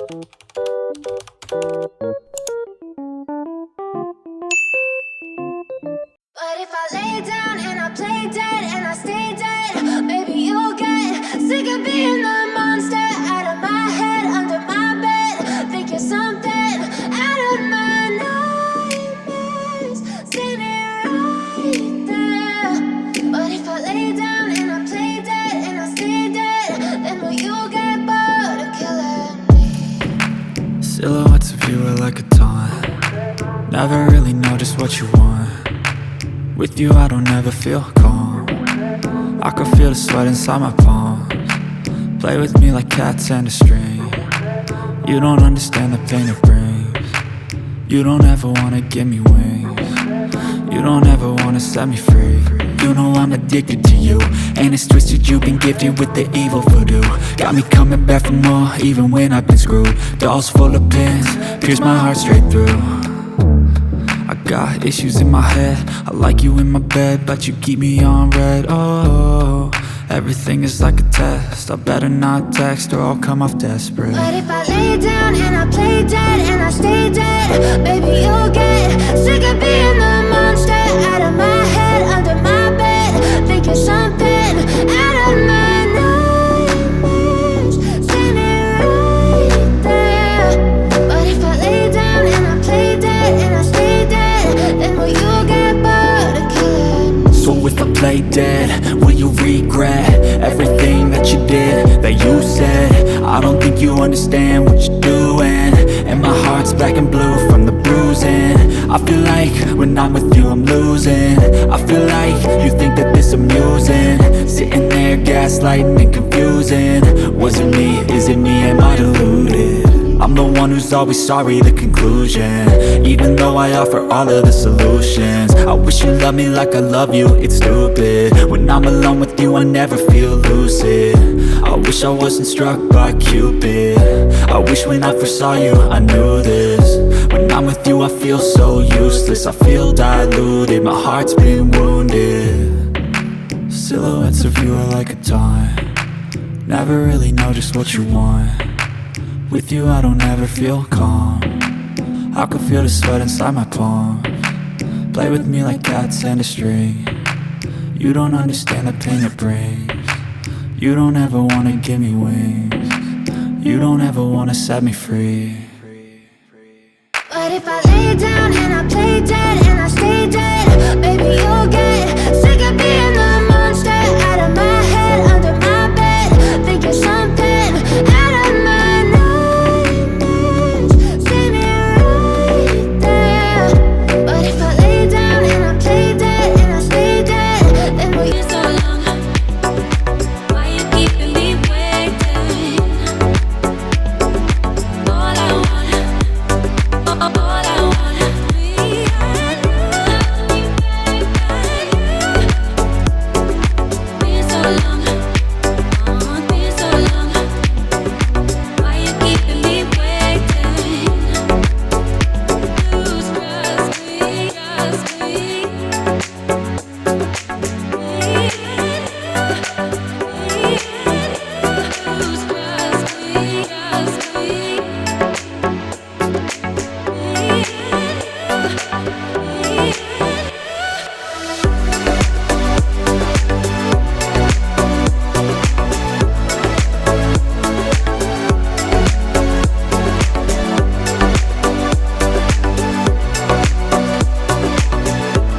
But if I lay down and I play dead and I stay dead, maybe you'll get sick of being the monster out of my head, under my bed. Think you're something out of my nightmares, standing right there. But if I lay down and I play dead and I stay dead, then will you get bored of killing me? Silhouettes of you are like a taunt. Never really know just what you want. With you I don't ever feel calm. I can feel the sweat inside my palms. Play with me like cats and a string. You don't understand the pain it brings. You don't ever wanna give me wings. You don't ever wanna set me free. You know I'm addicted to you, and it's twisted, you've been gifted with the evil voodoo. Got me coming back for more, even when I've been screwed. Dolls full of pins, pierce my heart straight through. I got issues in my head, I like you in my bed, but you keep me on red. Oh, everything is like a test. I better not text or I'll come off desperate. But if I lay down and I play dead and I stay dead, baby you'll get sick of being the monster out of my head, under my bed. Think you're something out of my nightmares, standing right there. But if I lay down and I play dead and I stay dead, then will you get bored of killing me? So if I play dead, will you regret everything that you did, that you said? I don't think you understand what you're doing, and my heart's black and blue from the bruising. I feel like when I'm with you I'm losing. I feel like you think that this amusing, sitting there gaslighting and confusing. Was it me? Is it me? Am I deluded? I'm the one who's always sorry, the conclusion, even though I offer all of the solutions. I wish you loved me like I love you, it's stupid. When I'm alone with you I never feel lucid. I wish I wasn't struck by Cupid. I wish when I first saw you I knew this. When I'm with you I feel so useless, I feel diluted, my heart's been wounded. Silhouettes of you are like a taunt. Never really know just what you want. With you I don't ever feel calm. I can feel the sweat inside my palms. Play with me like cats and a string. You don't understand the pain it brings. You don't ever wanna give me wings. You don't ever wanna set me free. But if I lay down and I play dead